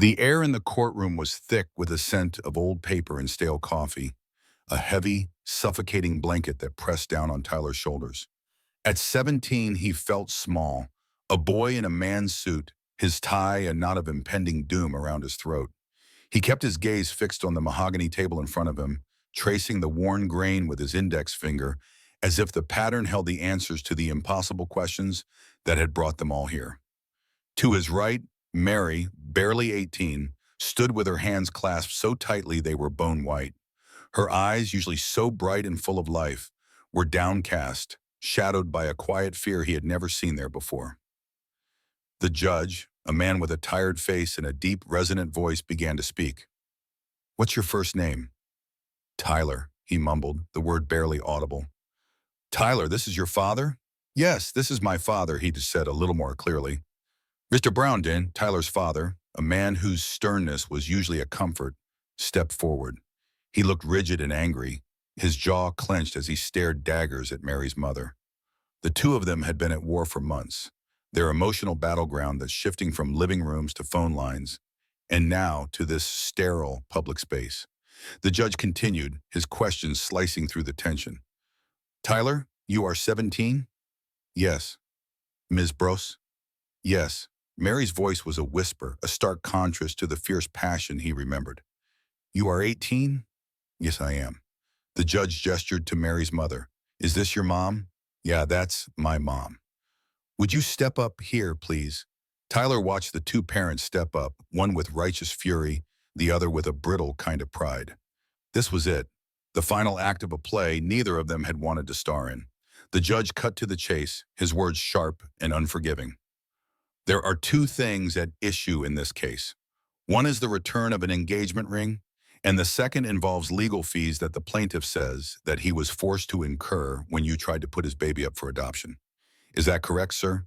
The air in the courtroom was thick with a scent of old paper and stale coffee, a heavy, suffocating blanket that pressed down on Tyler's shoulders. At 17, he felt small, a boy in a man's suit, his tie a knot of impending doom around his throat. He kept his gaze fixed on the mahogany table in front of him, tracing the worn grain with his index finger, as if the pattern held the answers to the impossible questions that had brought them all here. To his right, Mary, barely 18, stood with her hands clasped so tightly they were bone white. Her eyes, usually so bright and full of life, were downcast, shadowed by a quiet fear he had never seen there before. The judge, a man with a tired face and a deep, resonant voice, began to speak. "What's your first name?" "Tyler," he mumbled, the word barely audible. "Tyler, this is your father?" "Yes, this is my father," he just said a little more clearly. Mr. Browndon, Tyler's father, a man whose sternness was usually a comfort, stepped forward. He looked rigid and angry, his jaw clenched as he stared daggers at Mary's mother. The two of them had been at war for months, their emotional battleground that's shifting from living rooms to phone lines, and now to this sterile public space. The judge continued, his questions slicing through the tension. "Tyler, you are 17? "Yes." "Ms. Bros?" "Yes." Mary's voice was a whisper, a stark contrast to the fierce passion he remembered. "You are 18? "Yes, I am." The judge gestured to Mary's mother. "Is this your mom?" "Yeah, that's my mom." "Would you step up here, please?" Tyler watched the two parents step up, one with righteous fury, the other with a brittle kind of pride. This was it, the final act of a play neither of them had wanted to star in. The judge cut to the chase, his words sharp and unforgiving. "There are two things at issue in this case. One is the return of an engagement ring, and the second involves legal fees that the plaintiff says that he was forced to incur when you tried to put his baby up for adoption. Is that correct, sir?"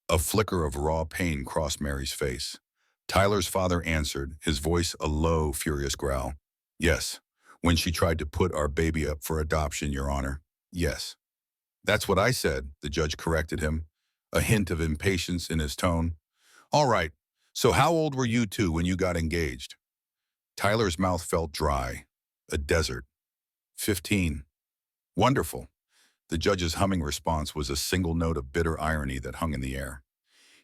A flicker of raw pain crossed Mary's face. Tyler's father answered, his voice a low, furious growl. "Yes, when she tried to put our baby up for adoption, Your Honor. Yes." "That's what I said," the judge corrected him, a hint of impatience in his tone. "All right, so how old were you two when you got engaged?" Tyler's mouth felt dry, a desert. 15. "Wonderful." The judge's humming response was a single note of bitter irony that hung in the air.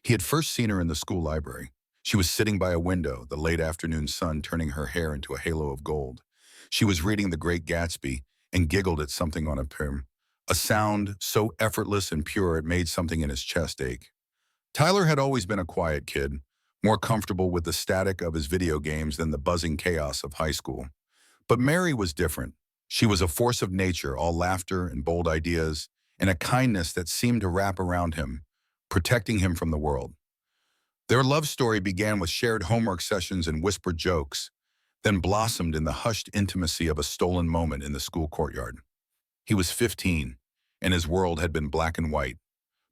He had first seen her in the school library. She was sitting by a window, the late afternoon sun turning her hair into a halo of gold. She was reading The Great Gatsby and giggled at something on a prim, a sound so effortless and pure it made something in his chest ache. Tyler had always been a quiet kid, more comfortable with the static of his video games than the buzzing chaos of high school. But Mary was different. She was a force of nature, all laughter and bold ideas, and a kindness that seemed to wrap around him, protecting him from the world. Their love story began with shared homework sessions and whispered jokes, then blossomed in the hushed intimacy of a stolen moment in the school courtyard. He was 15, and his world had been black and white,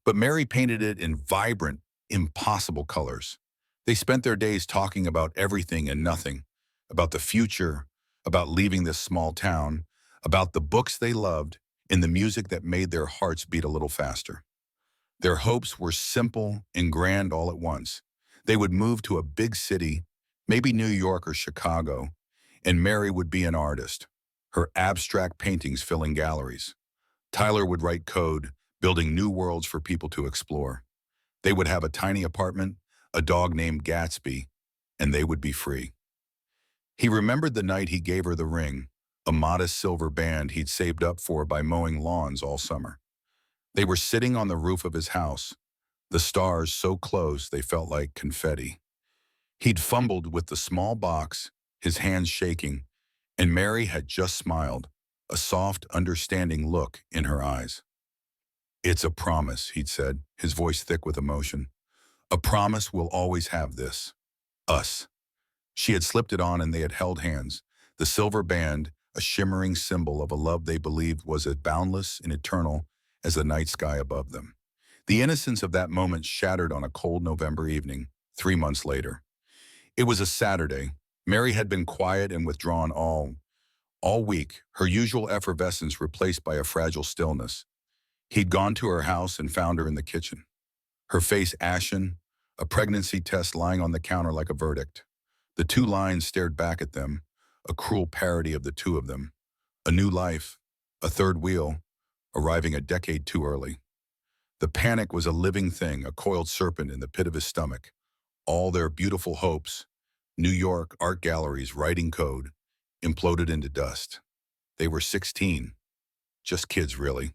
but Mary painted it in vibrant, impossible colors. They spent their days talking about everything and nothing, about the future, about leaving this small town, about the books they loved, and the music that made their hearts beat a little faster. Their hopes were simple and grand all at once. They would move to a big city, maybe New York or Chicago, and Mary would be an artist, her abstract paintings filling galleries. Tyler would write code, building new worlds for people to explore. They would have a tiny apartment, a dog named Gatsby, and they would be free. He remembered the night he gave her the ring, a modest silver band he'd saved up for by mowing lawns all summer. They were sitting on the roof of his house, the stars so close they felt like confetti. He'd fumbled with the small box, his hands shaking, and Mary had just smiled, a soft, understanding look in her eyes. "It's a promise," he'd said, his voice thick with emotion. "A promise we'll always have this. Us." She had slipped it on and they had held hands, the silver band, a shimmering symbol of a love they believed was as boundless and eternal as the night sky above them. The innocence of that moment shattered on a cold November evening, 3 months later. It was a Saturday. Mary had been quiet and withdrawn all week, her usual effervescence replaced by a fragile stillness. He'd gone to her house and found her in the kitchen, her face ashen, a pregnancy test lying on the counter like a verdict. The two lines stared back at them, a cruel parody of the two of them. A new life, a third wheel, arriving a decade too early. The panic was a living thing, a coiled serpent in the pit of his stomach. All their beautiful hopes, New York art galleries writing code, imploded into dust. They were 16, just kids really.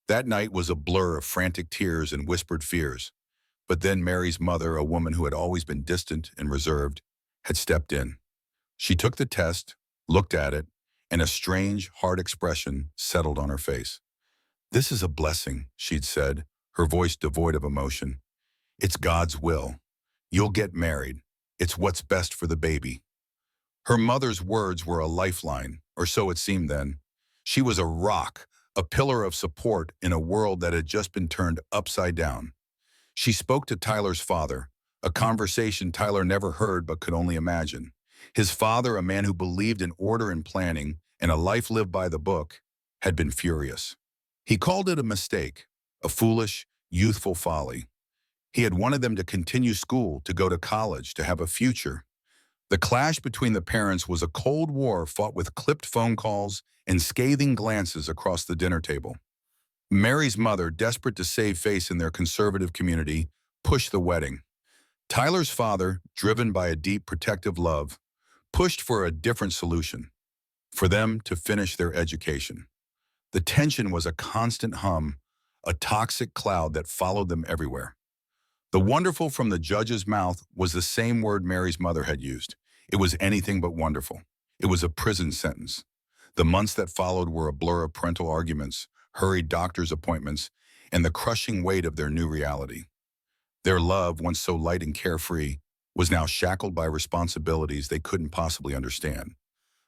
That night was a blur of frantic tears and whispered fears. But then Mary's mother, a woman who had always been distant and reserved, had stepped in. She took the test, looked at it, and a strange, hard expression settled on her face. "This is a blessing," she'd said, her voice devoid of emotion. "It's God's will. You'll get married. It's what's best for the baby." Her mother's words were a lifeline, or so it seemed then. She was a rock, a pillar of support in a world that had just been turned upside down. She spoke to Tyler's father, a conversation Tyler never heard but could only imagine. His father, a man who believed in order and planning and a life lived by the book, had been furious. He called it a mistake, a foolish, youthful folly. He had wanted them to continue school, to go to college, to have a future. The clash between the parents was a cold war fought with clipped phone calls and scathing glances across the dinner table. Mary's mother, desperate to save face in their conservative community, pushed the wedding. Tyler's father, driven by a deep protective love, pushed for a different solution, for them to finish their education. The tension was a constant hum, a toxic cloud that followed them everywhere. The wonderful from the judge's mouth was the same word Mary's mother had used. It was anything but wonderful. It was a prison sentence. The months that followed were a blur of parental arguments, hurried doctor's appointments, and the crushing weight of their new reality. Their love, once so light and carefree, was now shackled by responsibilities they couldn't possibly understand.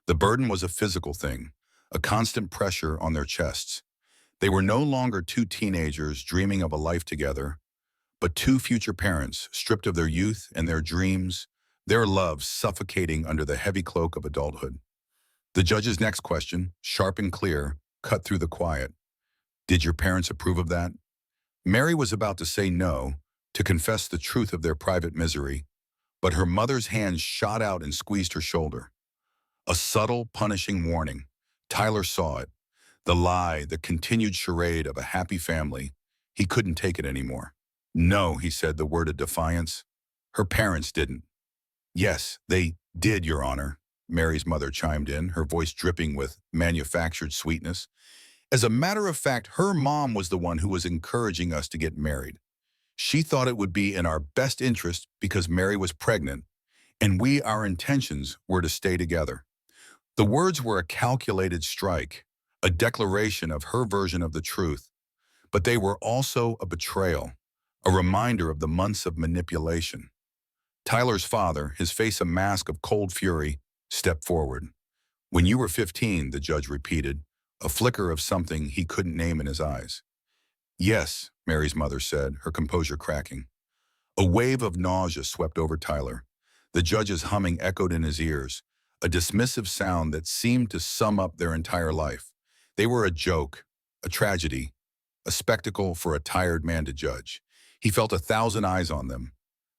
The burden was a physical thing, a constant pressure on their chests. They were no longer two teenagers dreaming of a life together, but two future parents stripped of their youth and their dreams, their love suffocating under the heavy cloak of adulthood. The judge's next question, sharp and clear, cut through the quiet. "Did your parents approve of that?" Mary was about to say no, to confess the truth of their private misery, but her mother's hand shot out and squeezed her shoulder. A subtle, punishing warning. Tyler saw it. The lie, the continued charade of a happy family. He couldn't take it anymore. "No," he said, the word of defiance. "Her parents didn't." "Yes, they did, Your Honor," Mary's mother chimed in, her voice dripping with manufactured sweetness. "As a matter of fact, her mom was the one who was encouraging us to get married. She thought it would be in our best interest because Mary was pregnant, and our intentions were to stay together." The words were a calculated strike, a declaration of her version of the truth, but they were also a betrayal, a reminder of the months of manipulation. Tyler's father, his face a mask of cold fury, stepped forward. "When you were 15, the judge repeated, a flicker of something he couldn't name in his eyes. "Yes," Mary's mother said, her composure cracking. A wave of nausea swept over Tyler. The judge's humming echoed in his ears, a dismissive sound that seemed to sum up their entire life. They were a joke, a tragedy, a spectacle for a tired man to judge. He felt 1,000 eyes on them,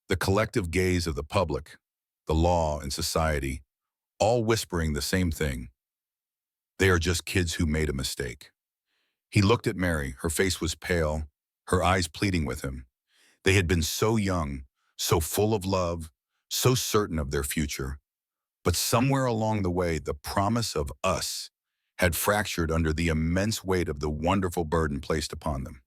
the collective gaze of the public, the law and society, all whispering the same thing. They are just kids who made a mistake. He looked at Mary. Her face was pale, her eyes pleading with him. They had been so young, so full of love, so certain of their future. But somewhere along the way, the promise of us had fractured under the immense weight of the wonderful burden placed upon them.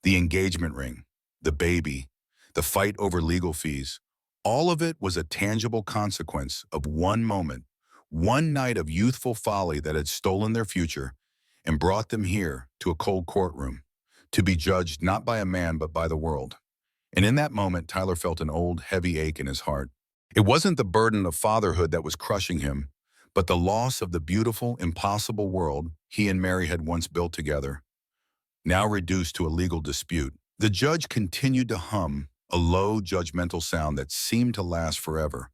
The engagement ring, the baby, the fight over legal fees, all of it was a tangible consequence of one moment, one night of youthful folly that had stolen their future and brought them here to a cold courtroom, to be judged not by a man but by the world. And in that moment, Tyler felt an old, heavy ache in his heart. It wasn't the burden of fatherhood that was crushing him, but the loss of the beautiful, impossible world he and Mary had once built together, now reduced to a legal dispute. The judge continued to hum, a low, judgmental sound that seemed to last forever.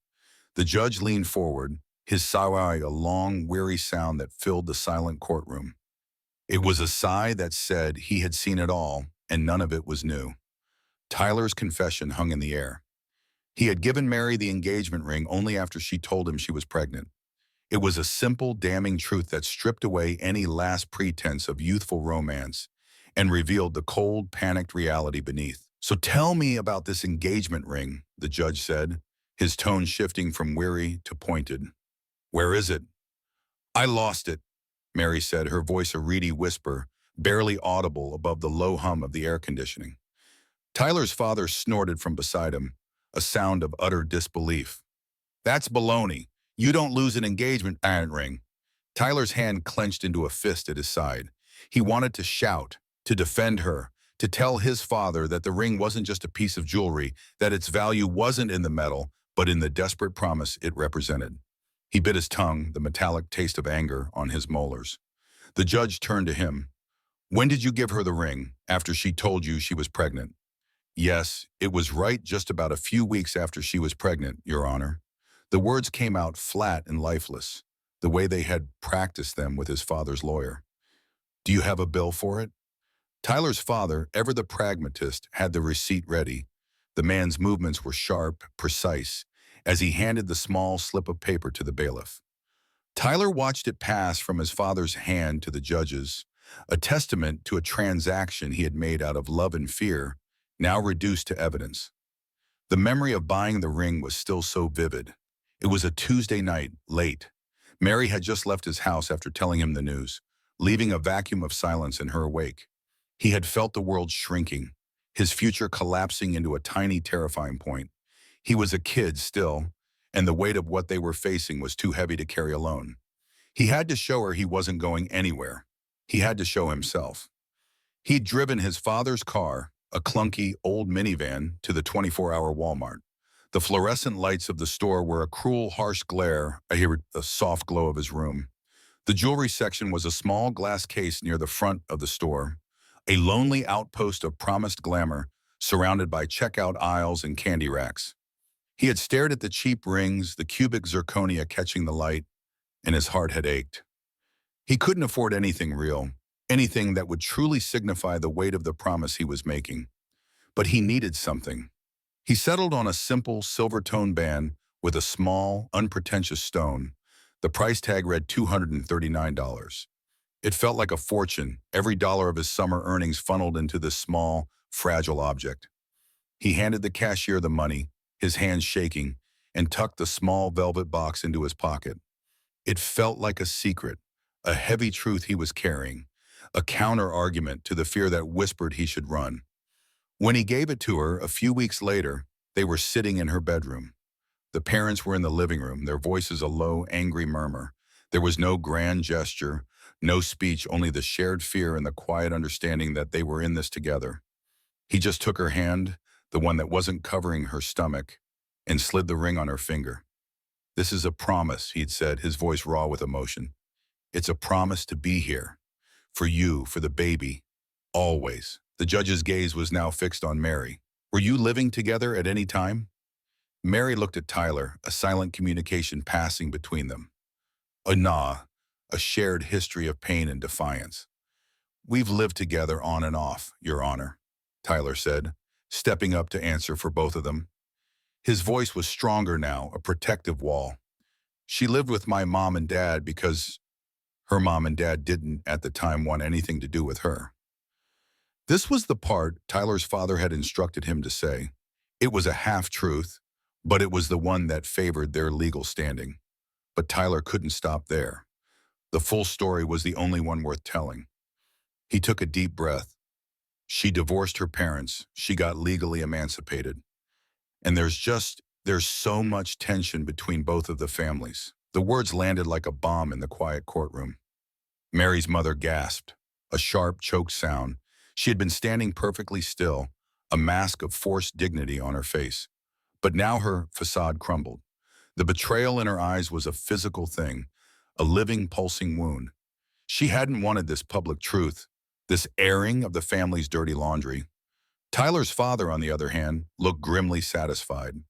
The judge leaned forward, his sigh a long, weary sound that filled the silent courtroom. It was a sigh that said he had seen it all, and none of it was new. Tyler's confession hung in the air. He had given Mary the engagement ring only after she told him she was pregnant. It was a simple, damning truth that stripped away any last pretense of youthful romance and revealed the cold, panicked reality beneath. "So tell me about this engagement ring," the judge said, his tone shifting from weary to pointed. "Where is it?" "I lost it," Mary said, her voice a reedy whisper, barely audible above the low hum of the air conditioning. Tyler's father snorted from beside him, a sound of utter disbelief. "That's baloney. You don't lose an engagement ring." Tyler's hand clenched into a fist at his side. He wanted to shout, to defend her, to tell his father that the ring wasn't just a piece of jewelry, that its value wasn't in the metal, but in the desperate promise it represented. He bit his tongue, the metallic taste of anger on his molars. The judge turned to him. "When did you give her the ring, after she told you she was pregnant?" "Yes, it was right just about a few weeks after she was pregnant, Your Honor." The words came out flat and lifeless, the way they had practiced them with his father's lawyer. "Do you have a bill for it?" Tyler's father, ever the pragmatist, had the receipt ready. The man's movements were sharp, precise, as he handed the small slip of paper to the bailiff. Tyler watched it pass from his father's hand to the judge's, a testament to a transaction he had made out of love and fear, now reduced to evidence. The memory of buying the ring was still so vivid. It was a Tuesday night, late. Mary had just left his house after telling him the news, leaving a vacuum of silence in her wake. He had felt the world shrinking, his future collapsing into a tiny, terrifying point. He was a kid still, and the weight of what they were facing was too heavy to carry alone. He had to show her he wasn't going anywhere. He had to show himself. He'd driven his father's car, a clunky old minivan, to the 24-hour Walmart. The fluorescent lights of the store were a cruel, harsh glare. I hear the soft glow of his room. The jewelry section was a small glass case near the front of the store, a lonely outpost of promised glamour, surrounded by checkout aisles and candy racks. He had stared at the cheap rings, the cubic zirconia catching the light, and his heart had ached. He couldn't afford anything real, anything that would truly signify the weight of the promise he was making. But he needed something. He settled on a simple silver-tone band with a small, unpretentious stone. The price tag read $239. It felt like a fortune, every dollar of his summer earnings funneled into this small, fragile object. He handed the cashier the money, his hands shaking, and tucked the small velvet box into his pocket. It felt like a secret, a heavy truth he was carrying, a counter-argument to the fear that whispered he should run. When he gave it to her a few weeks later, they were sitting in her bedroom. The parents were in the living room, their voices a low, angry murmur. There was no grand gesture, no speech, only the shared fear and the quiet understanding that they were in this together. He just took her hand, the one that wasn't covering her stomach, and slid the ring on her finger. "This is a promise," he'd said, his voice raw with emotion. "It's a promise to be here. For you, for the baby. Always." The judge's gaze was now fixed on Mary. "Were you living together at any time?" Mary looked at Tyler, a silent communication passing between them. A nah, a shared history of pain and defiance. "We've lived together on and off, Your Honor," Tyler said, stepping up to answer for both of them. His voice was stronger now, a protective wall. "She lived with my mom and dad because her mom and dad didn't at the time want anything to do with her." This was the part Tyler's father had instructed him to say. It was a half-truth, but it was the one that favored their legal standing. But Tyler couldn't stop there. The full story was the only one worth telling. He took a deep breath. She divorced her parents. She got legally emancipated. And there's so much tension between both of the families. The words landed like a bomb in the quiet courtroom. Mary's mother gasped, a sharp, choked sound. She had been standing perfectly still, a mask of forced dignity on her face. But now her facade crumbled. The betrayal in her eyes was a physical thing, a living, pulsing wound. She hadn't wanted this public truth, this airing of the family's dirty laundry. Tyler's father, on the other hand, looked grimly satisfied.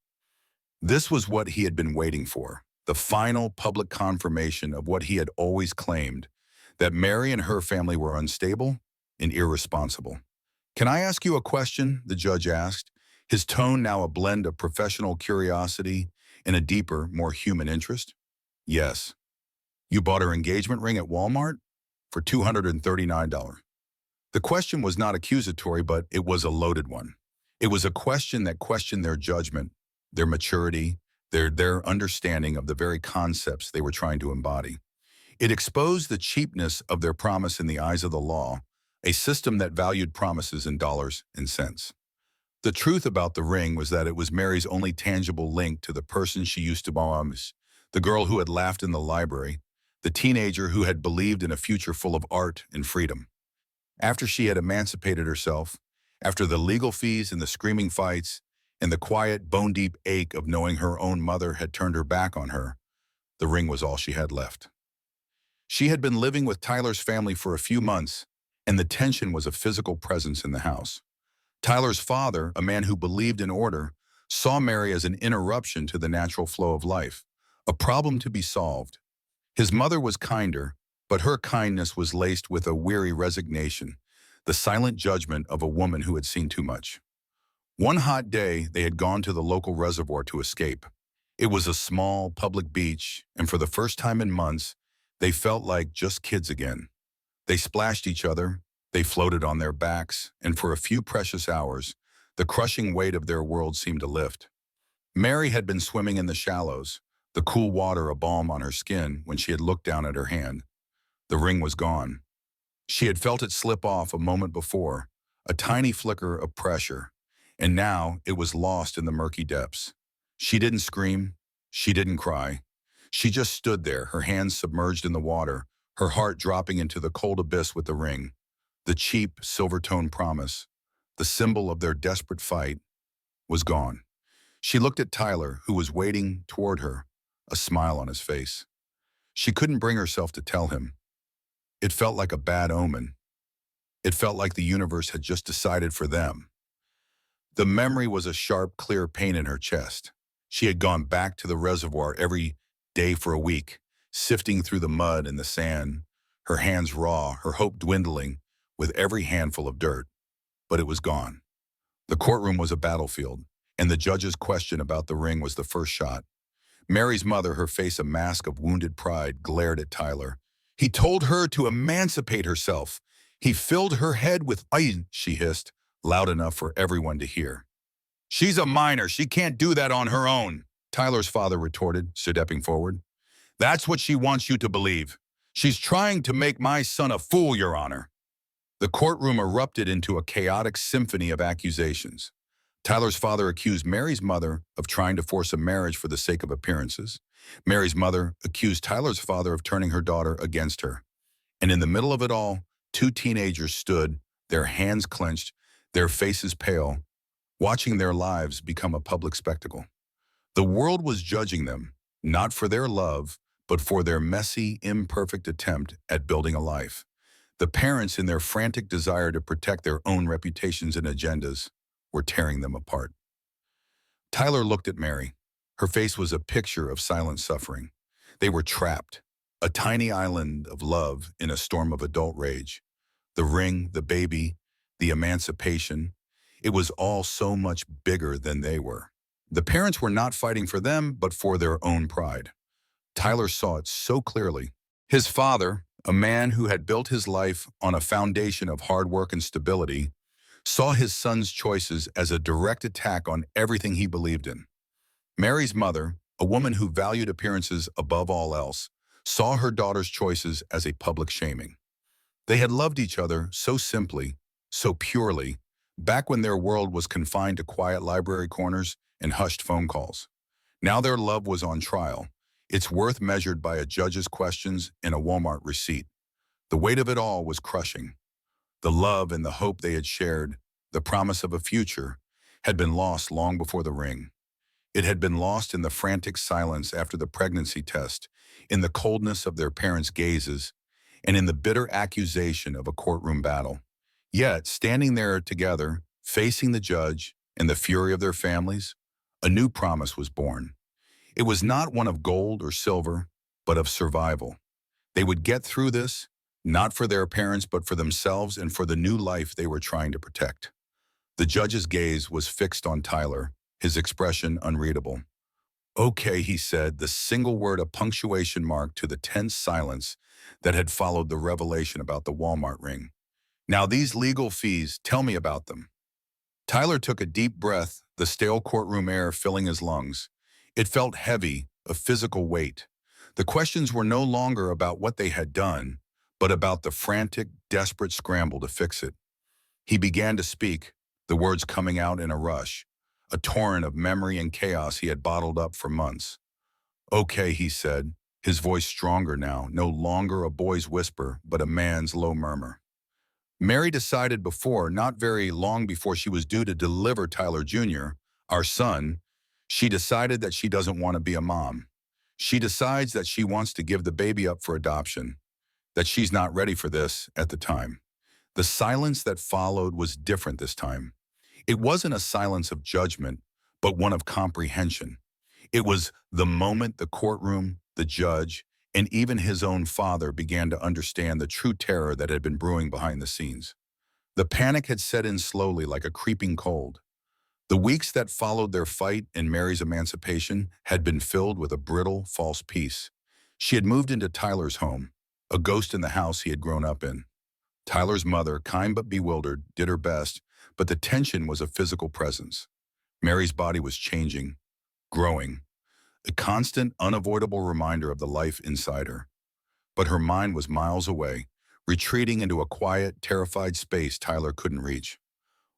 This was what he had been waiting for, the final public confirmation of what he had always claimed, that Mary and her family were unstable and irresponsible. "Can I ask you a question?" the judge asked, his tone now a blend of professional curiosity and a deeper, more human interest. Yes. You bought her engagement ring at Walmart for $239. The question was not accusatory, but it was a loaded one. It was a question that questioned their judgment, their maturity, their understanding of the very concepts they were trying to embody. It exposed the cheapness of their promise in the eyes of the law, a system that valued promises in dollars and cents. The truth about the ring was that it was Mary's only tangible link to the person she used to promise, the girl who had laughed in the library, the teenager who had believed in a future full of art and freedom. After she had emancipated herself, after the legal fees and the screaming fights, and the quiet, bone-deep ache of knowing her own mother had turned her back on her, the ring was all she had left. She had been living with Tyler's family for a few months, and the tension was a physical presence in the house. Tyler's father, a man who believed in order, saw Mary as an interruption to the natural flow of life, a problem to be solved. His mother was kinder, but her kindness was laced with a weary resignation, the silent judgment of a woman who had seen too much. One hot day, they had gone to the local reservoir to escape. It was a small, public beach, and for the first time in months, they felt like just kids again. They splashed each other, they floated on their backs, and for a few precious hours, the crushing weight of their world seemed to lift. Mary had been swimming in the shallows, the cool water a balm on her skin when she had looked down at her hand. The ring was gone. She had felt it slip off a moment before, a tiny flicker of pressure, and now it was lost in the murky depths. She didn't scream. She didn't cry. She just stood there, her hands submerged in the water, her heart dropping into the cold abyss with the ring. The cheap, silver-toned promise, the symbol of their desperate fight, was gone. She looked at Tyler, who was wading toward her, a smile on his face. She couldn't bring herself to tell him. It felt like a bad omen. It felt like the universe had just decided for them. The memory was a sharp, clear pain in her chest. She had gone back to the reservoir every day for a week, sifting through the mud and the sand, her hands raw, her hope dwindling with every handful of dirt. But it was gone. The courtroom was a battlefield, and the judge's question about the ring was the first shot. Mary's mother, her face a mask of wounded pride, glared at Tyler. He told her to emancipate herself. He filled her head with ice, she hissed, loud enough for everyone to hear. She's a minor. She can't do that on her own, Tyler's father retorted, stepping forward. That's what she wants you to believe. She's trying to make my son a fool, Your Honor. The courtroom erupted into a chaotic symphony of accusations. Tyler's father accused Mary's mother of trying to force a marriage for the sake of appearances. Mary's mother accused Tyler's father of turning her daughter against her. And in the middle of it all, two teenagers stood, their hands clenched, their faces pale, watching their lives become a public spectacle. The world was judging them, not for their love, but for their messy, imperfect attempt at building a life. The parents, in their frantic desire to protect their own reputations and agendas, were tearing them apart. Tyler looked at Mary. Her face was a picture of silent suffering. They were trapped, a tiny island of love in a storm of adult rage. The ring, the baby, the emancipation, it was all so much bigger than they were. The parents were not fighting for them, but for their own pride. Tyler saw it so clearly. His father, a man who had built his life on a foundation of hard work and stability, saw his son's choices as a direct attack on everything he believed in. Mary's mother, a woman who valued appearances above all else, saw her daughter's choices as a public shaming. They had loved each other so simply, so purely, back when their world was confined to quiet library corners and hushed phone calls. Now their love was on trial, its worth measured by a judge's questions and a Walmart receipt. The weight of it all was crushing. The love and the hope they had shared, the promise of a future, had been lost long before the ring. It had been lost in the frantic silence after the pregnancy test, in the coldness of their parents' gazes, and in the bitter accusation of a courtroom battle. Yet, standing there together, facing the judge and the fury of their families, a new promise was born. It was not one of gold or silver, but of survival. They would get through this, not for their parents, but for themselves and for the new life they were trying to protect. The judge's gaze was fixed on Tyler, his expression unreadable. Okay, he said, the single word a punctuation mark to the tense silence that had followed the revelation about the Walmart ring. Now these legal fees, tell me about them. Tyler took a deep breath, the stale courtroom air filling his lungs. It felt heavy, a physical weight. The questions were no longer about what they had done, but about the frantic, desperate scramble to fix it. He began to speak, the words coming out in a rush, a torrent of memory and chaos he had bottled up for months. Okay, he said, his voice stronger now, no longer a boy's whisper, but a man's low murmur. Mary decided before, not very long before she was due to deliver Tyler Jr., our son, she decided that she doesn't want to be a mom. She decides that she wants to give the baby up for adoption, that she's not ready for this at the time. The silence that followed was different this time. It wasn't a silence of judgment, but one of comprehension. It was the moment the courtroom, the judge, and even his own father began to understand the true terror that had been brewing behind the scenes. The panic had set in slowly like a creeping cold. The weeks that followed their fight and Mary's emancipation had been filled with a brittle, false peace. She had moved into Tyler's home, a ghost in the house he had grown up in. Tyler's mother, kind but bewildered, did her best, but the tension was a physical presence. Mary's body was changing, growing, a constant, unavoidable reminder of the life inside her. But her mind was miles away, retreating into a quiet, terrified space Tyler couldn't reach.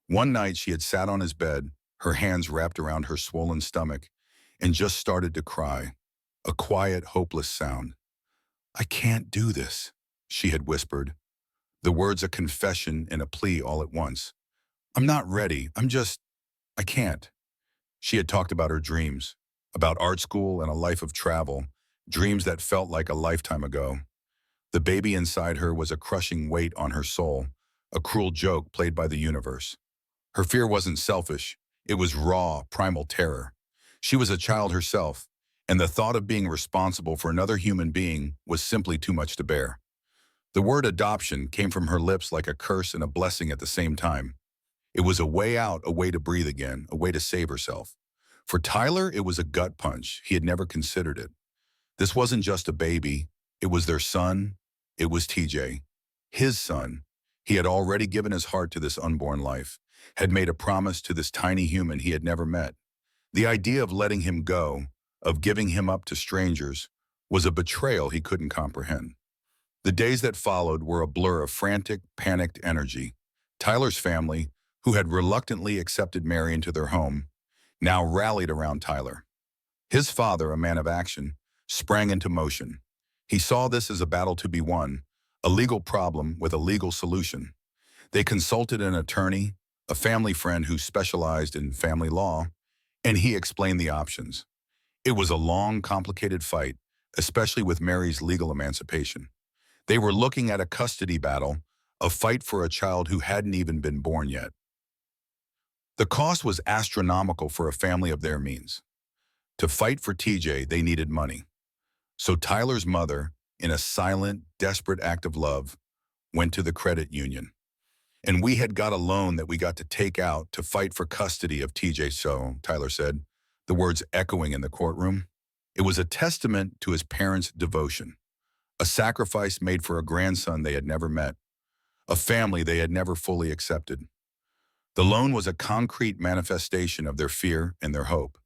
One night she had sat on his bed, her hands wrapped around her swollen stomach, and just started to cry, a quiet, hopeless sound. "I can't do this," she had whispered, the words a confession and a plea all at once. "I'm not ready. I can't." She had talked about her dreams, about art school and a life of travel, dreams that felt like a lifetime ago. The baby inside her was a crushing weight on her soul, a cruel joke played by the universe. Her fear wasn't selfish. It was raw, primal terror. She was a child herself, and the thought of being responsible for another human being was simply too much to bear. The word adoption came from her lips like a curse and a blessing at the same time. It was a way out, a way to breathe again, a way to save herself. For Tyler, it was a gut punch. He had never considered it. This wasn't just a baby. It was their son. It was TJ. His son. He had already given his heart to this unborn life, had made a promise to this tiny human he had never met. The idea of letting him go, of giving him up to strangers, was a betrayal he couldn't comprehend. The days that followed were a blur of frantic, panicked energy. Tyler's family, who had reluctantly accepted Mary into their home, now rallied around Tyler. His father, a man of action, sprang into motion. He saw this as a battle to be won, a legal problem with a legal solution. They consulted an attorney, a family friend who specialized in family law, and he explained the options. It was a long, complicated fight, especially with Mary's legal emancipation. They were looking at a custody battle, a fight for a child who hadn't even been born yet. The cost was astronomical for a family of their means. To fight for TJ, they needed money. So Tyler's mother, in a silent, desperate act of love, went to the credit union. "And we had got a loan that we got to take out to fight for custody of TJ, so," Tyler said, the words echoing in the courtroom. It was a testament to his parents' devotion, a sacrifice made for a grandson they had never met, a family they had never fully accepted. The loan was a concrete manifestation of their fear and their hope,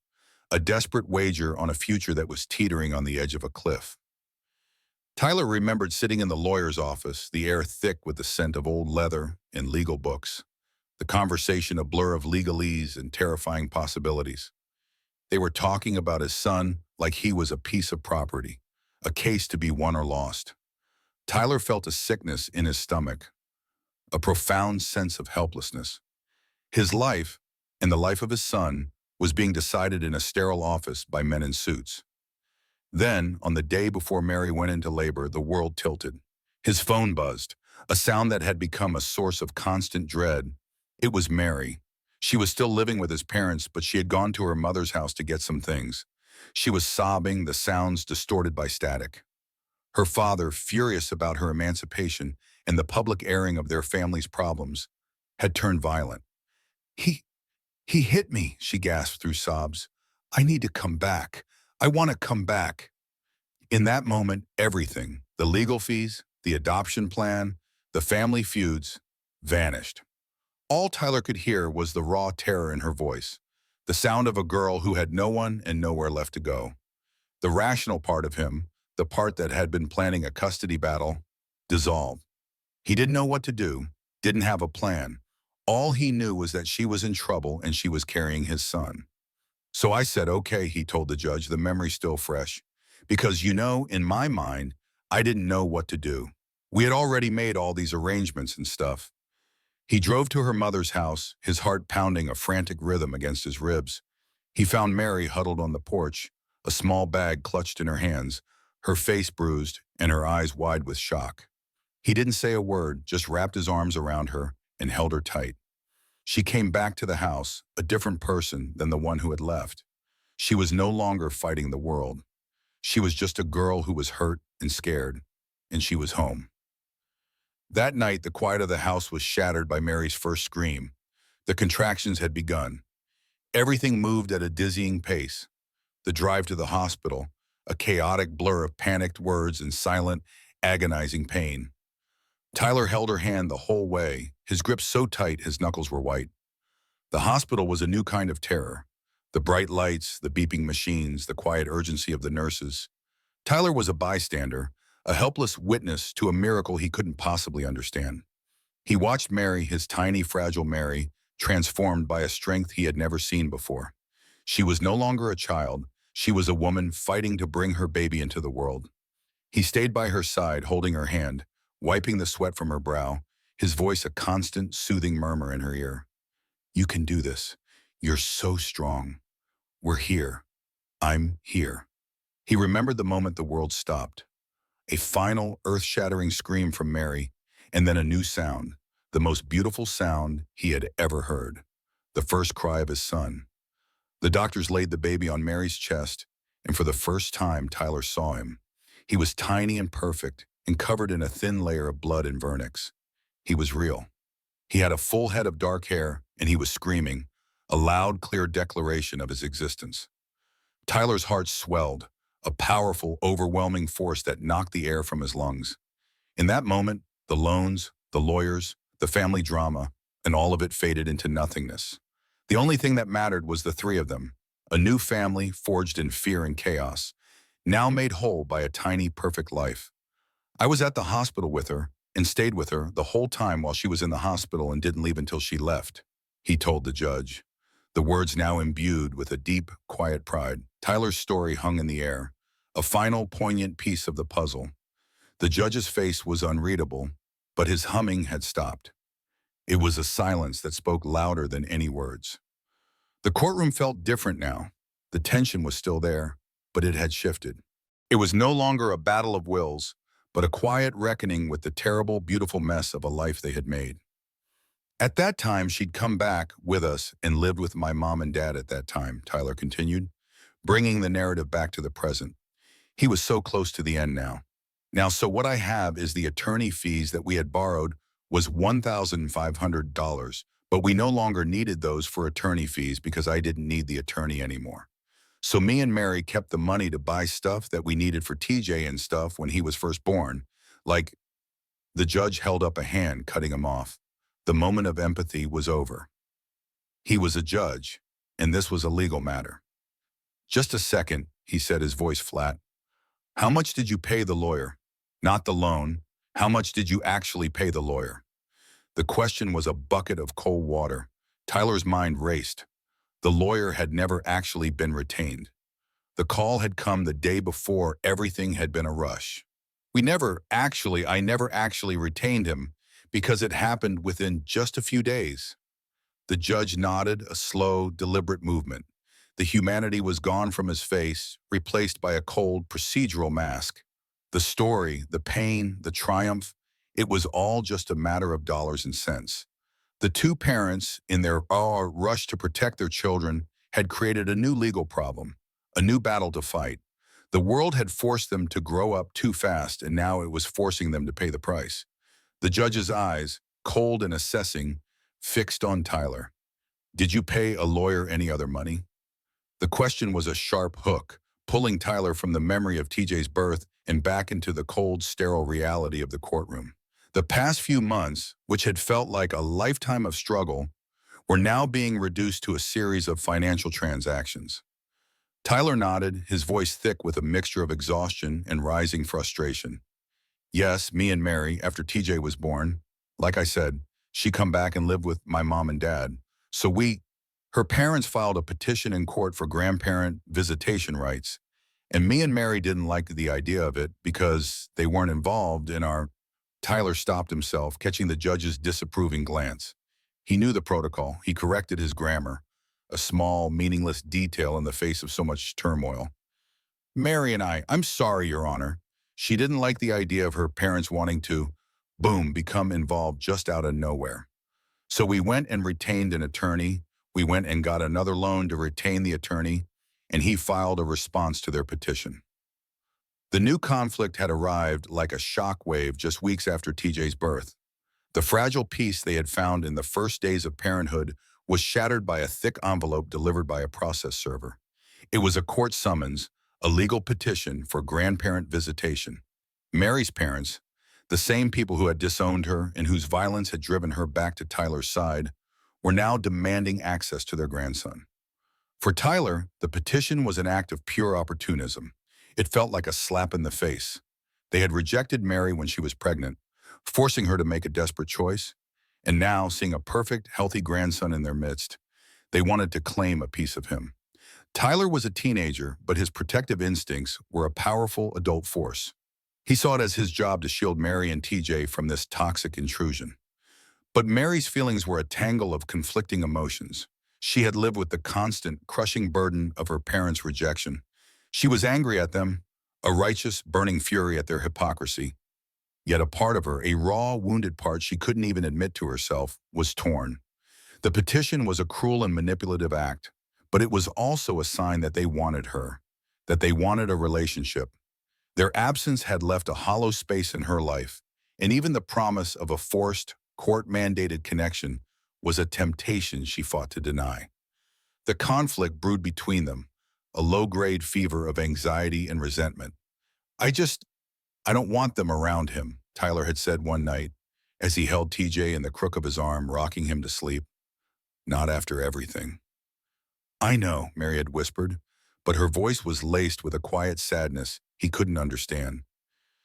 a desperate wager on a future that was teetering on the edge of a cliff. Tyler remembered sitting in the lawyer's office, the air thick with the scent of old leather and legal books, the conversation a blur of legalese and terrifying possibilities. They were talking about his son like he was a piece of property, a case to be won or lost. Tyler felt a sickness in his stomach, a profound sense of helplessness. His life, and the life of his son, was being decided in a sterile office by men in suits. Then, on the day before Mary went into labor, the world tilted. His phone buzzed, a sound that had become a source of constant dread. It was Mary. She was still living with his parents, but she had gone to her mother's house to get some things. She was sobbing, the sounds distorted by static. Her father, furious about her emancipation and the public airing of their family's problems, had turned violent. He, he hit me, she gasped through sobs. I need to come back. I want to come back. In that moment, everything, the legal fees, the adoption plan, the family feuds, vanished. All Tyler could hear was the raw terror in her voice, the sound of a girl who had no one and nowhere left to go. The rational part of him, the part that had been planning a custody battle, dissolved. He didn't know what to do, didn't have a plan. All he knew was that she was in trouble and she was carrying his son. So I said, okay, he told the judge, the memory still fresh. Because, in my mind, I didn't know what to do. We had already made all these arrangements and stuff. He drove to her mother's house, his heart pounding a frantic rhythm against his ribs. He found Mary huddled on the porch, a small bag clutched in her hands, her face bruised and her eyes wide with shock. He didn't say a word, just wrapped his arms around her and held her tight. She came back to the house, a different person than the one who had left. She was no longer fighting the world. She was just a girl who was hurt and scared, and she was home. That night, the quiet of the house was shattered by Mary's first scream. The contractions had begun. Everything moved at a dizzying pace. The drive to the hospital, a chaotic blur of panicked words and silent, agonizing pain. Tyler held her hand the whole way, his grip so tight his knuckles were white. The hospital was a new kind of terror. The bright lights, the beeping machines, the quiet urgency of the nurses. Tyler was a bystander, a helpless witness to a miracle he couldn't possibly understand. He watched Mary, his tiny, fragile Mary, transformed by a strength he had never seen before. She was no longer a child. She was a woman fighting to bring her baby into the world. He stayed by her side, holding her hand, wiping the sweat from her brow, his voice a constant, soothing murmur in her ear. You can do this. You're so strong. We're here. I'm here. He remembered the moment the world stopped. A final, earth-shattering scream from Mary, and then a new sound, the most beautiful sound he had ever heard, the first cry of his son. The doctors laid the baby on Mary's chest, and for the first time, Tyler saw him. He was tiny and perfect, and covered in a thin layer of blood and vernix. He was real. He had a full head of dark hair, and he was screaming, a loud, clear declaration of his existence. Tyler's heart swelled, a powerful, overwhelming force that knocked the air from his lungs. In that moment, the loans, the lawyers, the family drama, and all of it faded into nothingness. The only thing that mattered was the three of them, a new family forged in fear and chaos, now made whole by a tiny, perfect life. I was at the hospital with her and stayed with her the whole time while she was in the hospital and didn't leave until she left, he told the judge, the words now imbued with a deep, quiet pride. Tyler's story hung in the air, a final, poignant piece of the puzzle. The judge's face was unreadable, but his humming had stopped. It was a silence that spoke louder than any words. The courtroom felt different now. The tension was still there, but it had shifted. It was no longer a battle of wills, but a quiet reckoning with the terrible, beautiful mess of a life they had made. At that time, she'd come back with us and lived with my mom and dad at that time, Tyler continued, bringing the narrative back to the present. He was so close to the end now. So what I have is the attorney fees that we had borrowed was $1,500, but we no longer needed those for attorney fees because I didn't need the attorney anymore. So me and Mary kept the money to buy stuff that we needed for TJ and stuff when he was first born. Like, the judge held up a hand, cutting him off. The moment of empathy was over. He was a judge, and this was a legal matter. Just a second, he said, his voice flat. How much did you pay the lawyer? Not the loan. How much did you actually pay the lawyer? The question was a bucket of cold water. Tyler's mind raced. The lawyer had never actually been retained. The call had come the day before. Everything had been a rush. I never actually retained him because it happened within just a few days. The judge nodded, a slow, deliberate movement. The humanity was gone from his face, replaced by a cold, procedural mask. The story, the pain, the triumph, it was all just a matter of dollars and cents. The two parents, in their rush to protect their children, had created a new legal problem, a new battle to fight. The world had forced them to grow up too fast, and now it was forcing them to pay the price. The judge's eyes, cold and assessing, fixed on Tyler. Did you pay a lawyer any other money? The question was a sharp hook, pulling Tyler from the memory of TJ's birth and back into the cold, sterile reality of the courtroom. The past few months, which had felt like a lifetime of struggle, were now being reduced to a series of financial transactions. Tyler nodded, his voice thick with a mixture of exhaustion and rising frustration. Yes, me and Mary, after TJ was born, like I said, she come back and lived with my mom and dad. So her parents filed a petition in court for grandparent visitation rights, and me and Mary didn't like the idea of it because they weren't involved in our... Tyler stopped himself, catching the judge's disapproving glance. He knew the protocol. He corrected his grammar, a small, meaningless detail in the face of so much turmoil. Mary and I'm sorry, Your Honor. She didn't like the idea of her parents wanting to, boom, become involved just out of nowhere. So we went and retained an attorney. We went and got another loan to retain the attorney, and he filed a response to their petition. The new conflict had arrived like a shock wave just weeks after TJ's birth. The fragile peace they had found in the first days of parenthood was shattered by a thick envelope delivered by a process server. It was a court summons, a legal petition for grandparent visitation. Mary's parents, the same people who had disowned her and whose violence had driven her back to Tyler's side, were now demanding access to their grandson. For Tyler, the petition was an act of pure opportunism. It felt like a slap in the face. They had rejected Mary when she was pregnant, forcing her to make a desperate choice, and now, seeing a perfect, healthy grandson in their midst, they wanted to claim a piece of him. Tyler was a teenager, but his protective instincts were a powerful adult force. He saw it as his job to shield Mary and TJ from this toxic intrusion. But Mary's feelings were a tangle of conflicting emotions. She had lived with the constant, crushing burden of her parents' rejection. She was angry at them, a righteous, burning fury at their hypocrisy. Yet a part of her, a raw, wounded part she couldn't even admit to herself, was torn. The petition was a cruel and manipulative act, but it was also a sign that they wanted her, that they wanted a relationship. Their absence had left a hollow space in her life, and even the promise of a forced, court-mandated connection was a temptation she fought to deny. The conflict brewed between them, a low-grade fever of anxiety and resentment. I don't want them around him," Tyler had said one night as he held TJ in the crook of his arm, rocking him to sleep. "Not after everything." "I know," Mary had whispered, but her voice was laced with a quiet sadness he couldn't understand.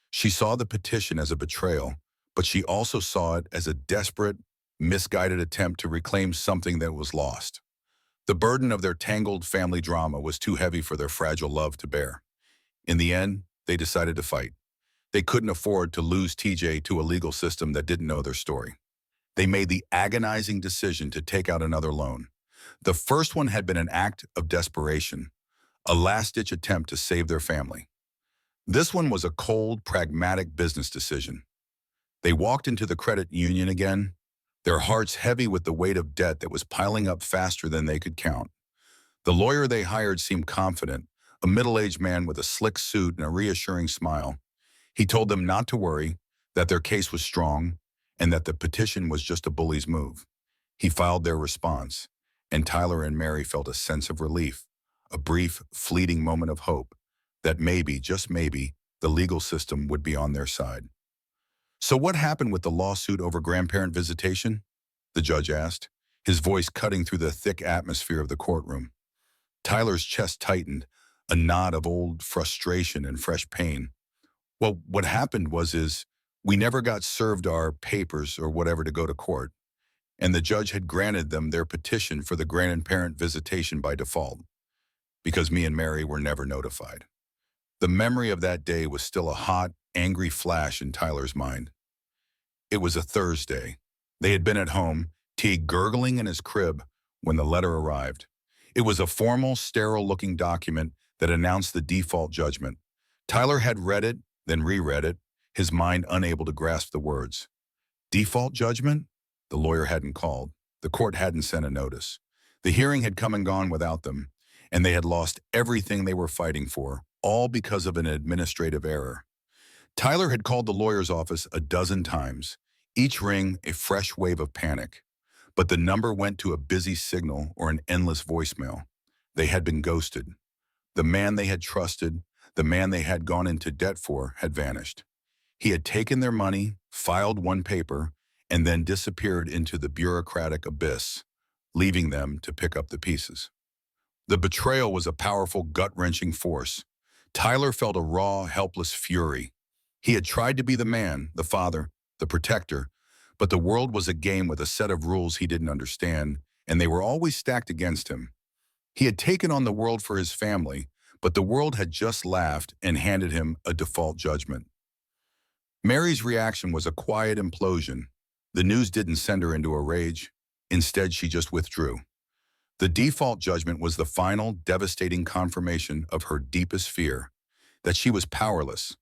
She saw the petition as a betrayal, but she also saw it as a desperate, misguided attempt to reclaim something that was lost. The burden of their tangled family drama was too heavy for their fragile love to bear. In the end, they decided to fight. They couldn't afford to lose TJ to a legal system that didn't know their story. They made the agonizing decision to take out another loan. The first one had been an act of desperation, a last-ditch attempt to save their family. This one was a cold, pragmatic business decision. They walked into the credit union again, their hearts heavy with the weight of debt that was piling up faster than they could count. The lawyer they hired seemed confident, a middle-aged man with a slick suit and a reassuring smile. He told them not to worry, that their case was strong, and that the petition was just a bully's move. He filed their response, and Tyler and Mary felt a sense of relief, a brief, fleeting moment of hope that maybe, just maybe, the legal system would be on their side. "So what happened with the lawsuit over grandparent visitation?" the judge asked, his voice cutting through the thick atmosphere of the courtroom. Tyler's chest tightened, a knot of old frustration and fresh pain. "Well, what happened was we never got served our papers or whatever to go to court, and the judge had granted them their petition for the grandparent visitation by default, because me and Mary were never notified." The memory of that day was still a hot, angry flash in Tyler's mind. It was a Thursday. They had been at home, Teague gurgling in his crib, when the letter arrived. It was a formal, sterile-looking document that announced the default judgment. Tyler had read it, then reread it, his mind unable to grasp the words. Default judgment? The lawyer hadn't called. The court hadn't sent a notice. The hearing had come and gone without them, and they had lost everything they were fighting for, all because of an administrative error. Tyler had called the lawyer's office a dozen times, each ring a fresh wave of panic. but the number went to a busy signal or an endless voicemail. They had been ghosted. The man they had trusted, the man they had gone into debt for, had vanished. He had taken their money, filed one paper, and then disappeared into the bureaucratic abyss, leaving them to pick up the pieces. The betrayal was a powerful, gut-wrenching force. Tyler felt a raw, helpless fury. He had tried to be the man, the father, the protector, but the world was a game with a set of rules he didn't understand, and they were always stacked against him. He had taken on the world for his family, but the world had just laughed and handed him a default judgment. Mary's reaction was a quiet implosion. The news didn't send her into a rage. Instead, she just withdrew. The default judgment was the final, devastating confirmation of her deepest fear, that she was powerless,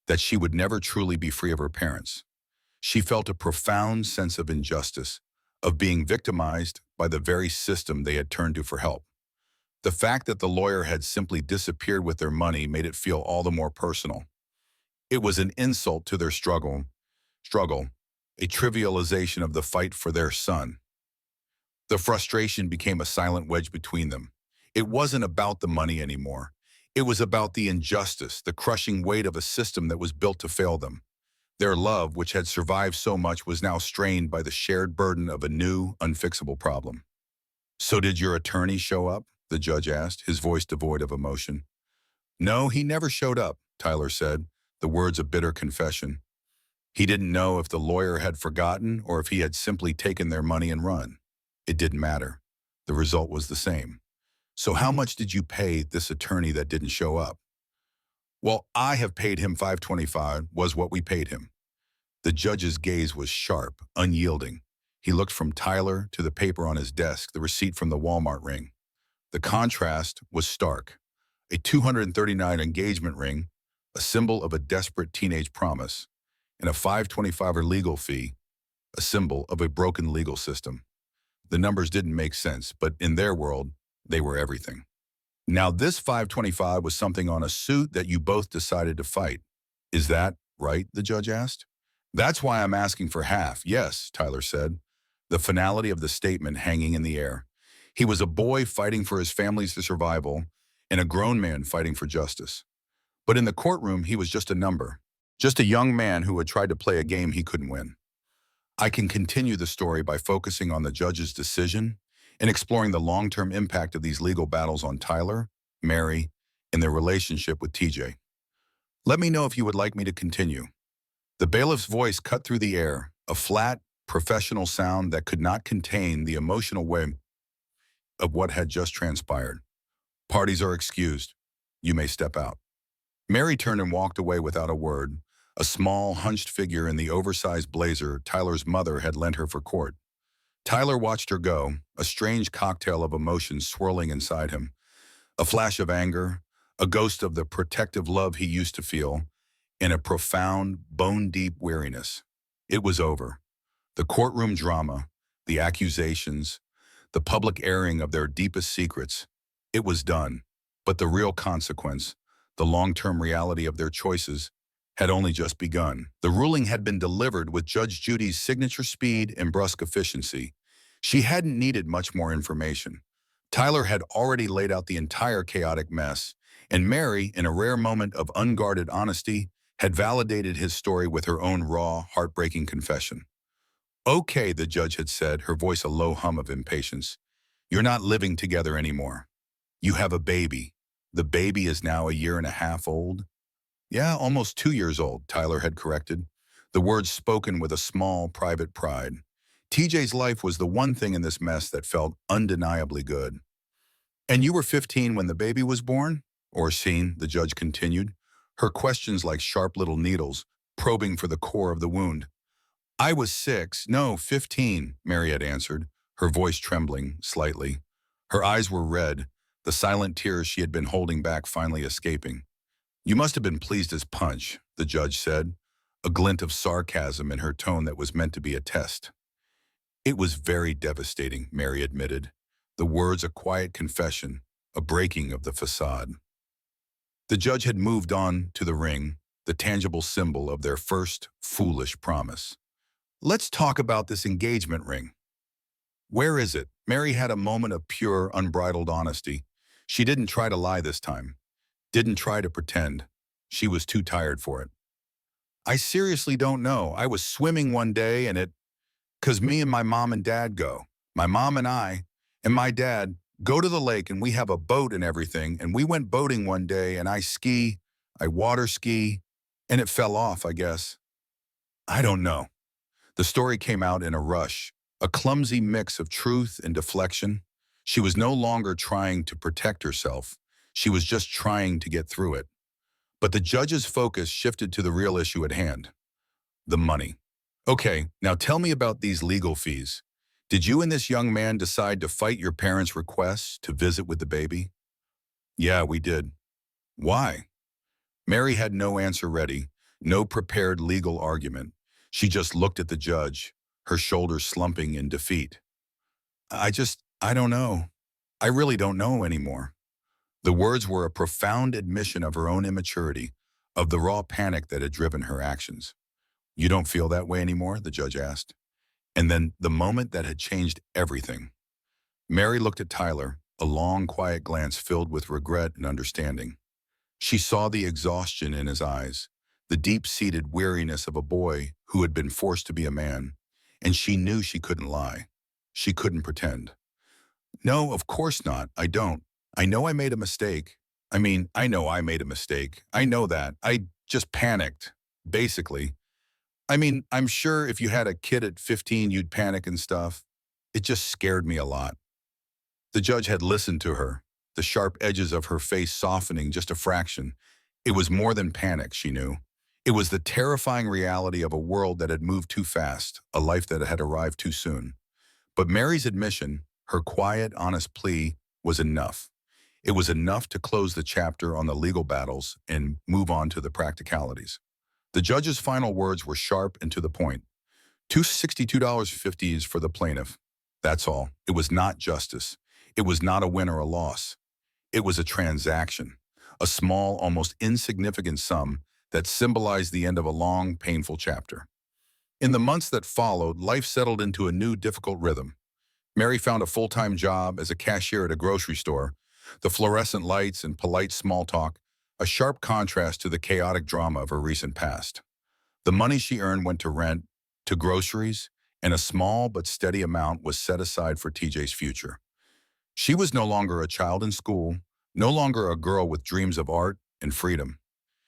that she would never truly be free of her parents. She felt a profound sense of injustice, of being victimized by the very system they had turned to for help. The fact that the lawyer had simply disappeared with their money made it feel all the more personal. It was an insult to their struggle, a trivialization of the fight for their son. The frustration became a silent wedge between them. It wasn't about the money anymore. It was about the injustice, the crushing weight of a system that was built to fail them. Their love, which had survived so much, was now strained by the shared burden of a new, unfixable problem. "So did your attorney show up?" the judge asked, his voice devoid of emotion. "No, he never showed up," Tyler said, the words a bitter confession. He didn't know if the lawyer had forgotten or if he had simply taken their money and run. It didn't matter. The result was the same. "So how much did you pay this attorney that didn't show up?" "Well, I have paid him $525, was what we paid him." The judge's gaze was sharp, unyielding. He looked from Tyler to the paper on his desk, the receipt from the Walmart ring. The contrast was stark. A $239 engagement ring, a symbol of a desperate teenage promise, and a $525 legal fee, a symbol of a broken legal system. The numbers didn't make sense, but in their world, they were everything. "Now this $525 was something on a suit that you both decided to fight. Is that right?" the judge asked. "That's why I'm asking for half." "Yes," Tyler said, the finality of the statement hanging in the air. He was a boy fighting for his family's survival and a grown man fighting for justice. But in the courtroom, he was just a number, just a young man who had tried to play a game he couldn't win. I can continue the story by focusing on the judge's decision and exploring the long-term impact of these legal battles on Tyler, Mary, and their relationship with TJ. Let me know if you would like me to continue. The bailiff's voice cut through the air, a flat, professional sound that could not contain the emotional weight of what had just transpired. "Parties are excused. You may step out." Mary turned and walked away without a word, a small, hunched figure in the oversized blazer Tyler's mother had lent her for court. Tyler watched her go, a strange cocktail of emotions swirling inside him. A flash of anger, a ghost of the protective love he used to feel, and a profound, bone-deep weariness. It was over. The courtroom drama, the accusations, the public airing of their deepest secrets. It was done. But the real consequence, the long-term reality of their choices, had only just begun. The ruling had been delivered with Judge Judy's signature speed and brusque efficiency. She hadn't needed much more information. Tyler had already laid out the entire chaotic mess, and Mary, in a rare moment of unguarded honesty, had validated his story with her own raw, heartbreaking confession. "Okay," the judge had said, her voice a low hum of impatience. "You're not living together anymore. You have a baby. The baby is now 1.5 years old." "Yeah, almost 2 years old," Tyler had corrected, the words spoken with a small, private pride. TJ's life was the one thing in this mess that felt undeniably good. "And you were 15 when the baby was born?" "Orsine," the judge continued, her questions like sharp little needles, probing for the core of the wound. "I was 6, no, 15, Mary had answered, her voice trembling slightly. Her eyes were red, the silent tears she had been holding back finally escaping. "You must have been pleased as punch," the judge said, a glint of sarcasm in her tone that was meant to be a test. "It was very devastating," Mary admitted, the words a quiet confession, a breaking of the facade. The judge had moved on to the ring, the tangible symbol of their first foolish promise. "Let's talk about this engagement ring." Where is it? Mary had a moment of pure, unbridled honesty. She didn't try to lie this time. Didn't try to pretend. She was too tired for it. I seriously don't know. I was swimming one day and 'cause me and my mom and dad go. My mom and I and my dad go to the lake and we have a boat and everything. And we went boating one day and I water ski, and it fell off, I guess. I don't know. The story came out in a rush, a clumsy mix of truth and deflection. She was no longer trying to protect herself. She was just trying to get through it. But the judge's focus shifted to the real issue at hand, the money. Okay, now tell me about these legal fees. Did you and this young man decide to fight your parents' requests to visit with the baby? Yeah, we did. Why? Mary had no answer ready, no prepared legal argument. She just looked at the judge, her shoulders slumping in defeat. I don't know. I really don't know anymore. The words were a profound admission of her own immaturity, of the raw panic that had driven her actions. You don't feel that way anymore? The judge asked. And then the moment that had changed everything. Mary looked at Tyler, a long, quiet glance filled with regret and understanding. She saw the exhaustion in his eyes, the deep-seated weariness of a boy who had been forced to be a man, and she knew she couldn't lie. She couldn't pretend. No, of course not. I don't. I know I made a mistake. I know I made a mistake. I know that. I just panicked, basically. I'm sure if you had a kid at 15, you'd panic and stuff. It just scared me a lot. The judge had listened to her, the sharp edges of her face softening just a fraction. It was more than panic, she knew. It was the terrifying reality of a world that had moved too fast, a life that had arrived too soon. But Mary's admission, her quiet, honest plea, was enough. It was enough to close the chapter on the legal battles and move on to the practicalities. The judge's final words were sharp and to the point. $262.50 for the plaintiff. That's all. It was not justice. It was not a win or a loss. It was a transaction, a small, almost insignificant sum that symbolized the end of a long, painful chapter. In the months that followed, life settled into a new, difficult rhythm. Mary found a full-time job as a cashier at a grocery store, the fluorescent lights and polite small talk, a sharp contrast to the chaotic drama of her recent past. The money she earned went to rent, to groceries, and a small but steady amount was set aside for TJ's future. She was no longer a child in school, no longer a girl with dreams of art and freedom.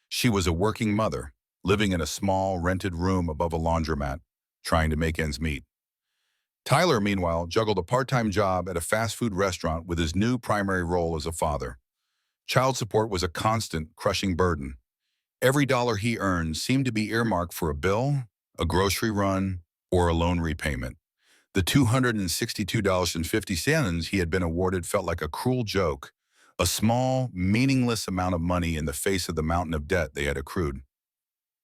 She was a working mother, living in a small, rented room above a laundromat, trying to make ends meet. Tyler, meanwhile, juggled a part-time job at a fast food restaurant with his new primary role as a father. Child support was a constant, crushing burden. Every dollar he earned seemed to be earmarked for a bill, a grocery run, or a loan repayment. The $262.50 he had been awarded felt like a cruel joke, a small, meaningless amount of money in the face of the mountain of debt they had accrued.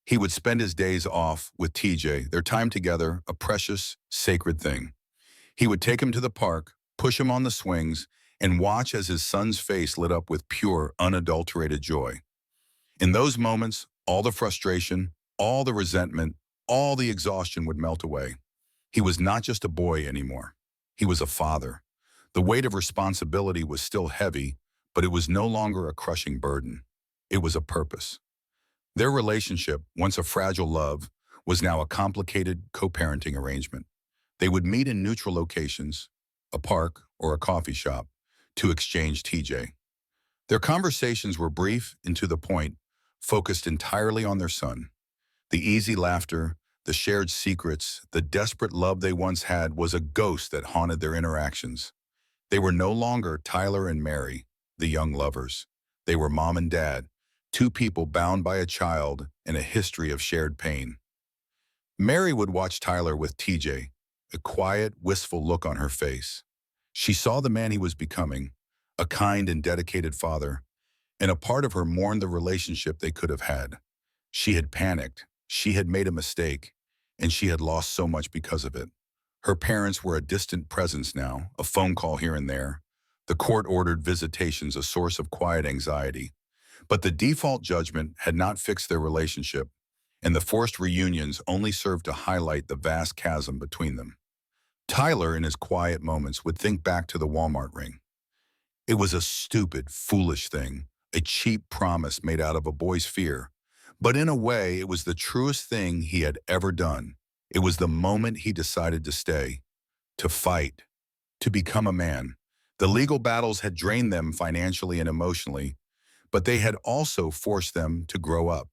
He would spend his days off with TJ, their time together, a precious, sacred thing. He would take him to the park, push him on the swings, and watch as his son's face lit up with pure, unadulterated joy. In those moments, all the frustration, all the resentment, all the exhaustion would melt away. He was not just a boy anymore. He was a father. The weight of responsibility was still heavy, but it was no longer a crushing burden. It was a purpose. Their relationship, once a fragile love, was now a complicated co-parenting arrangement. They would meet in neutral locations, a park or a coffee shop, to exchange TJ. Their conversations were brief and to the point, focused entirely on their son. The easy laughter, the shared secrets, the desperate love they once had was a ghost that haunted their interactions. They were no longer Tyler and Mary, the young lovers. They were mom and dad, two people bound by a child and a history of shared pain. Mary would watch Tyler with TJ, a quiet, wistful look on her face. She saw the man he was becoming, a kind and dedicated father, and a part of her mourned the relationship they could have had. She had panicked, she had made a mistake, and she had lost so much because of it. Her parents were a distant presence now, a phone call here and there, the court-ordered visitations a source of quiet anxiety. But the default judgment had not fixed their relationship, and the forced reunions only served to highlight the vast chasm between them. Tyler, in his quiet moments, would think back to the Walmart ring. It was a stupid, foolish thing, a cheap promise made out of a boy's fear. But in a way, it was the truest thing he had ever done. It was the moment he decided to stay, to fight, to become a man. The legal battles had drained them financially and emotionally, but they had also forced them to grow up.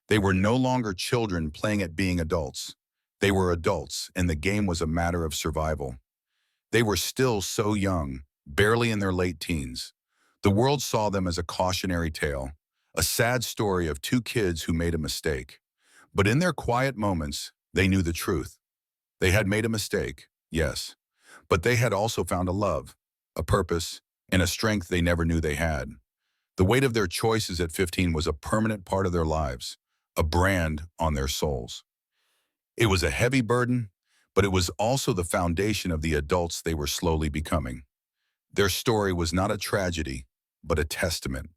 They were no longer children playing at being adults. They were adults, and the game was a matter of survival. They were still so young, barely in their late teens. The world saw them as a cautionary tale, a sad story of two kids who made a mistake. But in their quiet moments, they knew the truth. They had made a mistake, yes, but they had also found a love, a purpose, and a strength they never knew they had. The weight of their choices at 15 was a permanent part of their lives, a brand on their souls. It was a heavy burden, but it was also the foundation of the adults they were slowly becoming. Their story was not a tragedy, but a testament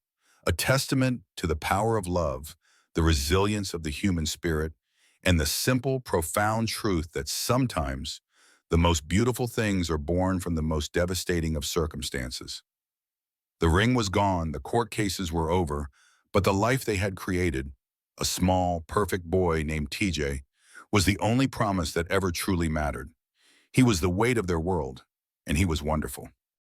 to the power of love, the resilience of the human spirit, and the simple, profound truth that sometimes the most beautiful things are born from the most devastating of circumstances. The ring was gone, the court cases were over, but the life they had created, a small, perfect boy named TJ, was the only promise that ever truly mattered. He was the weight of their world, and he was wonderful.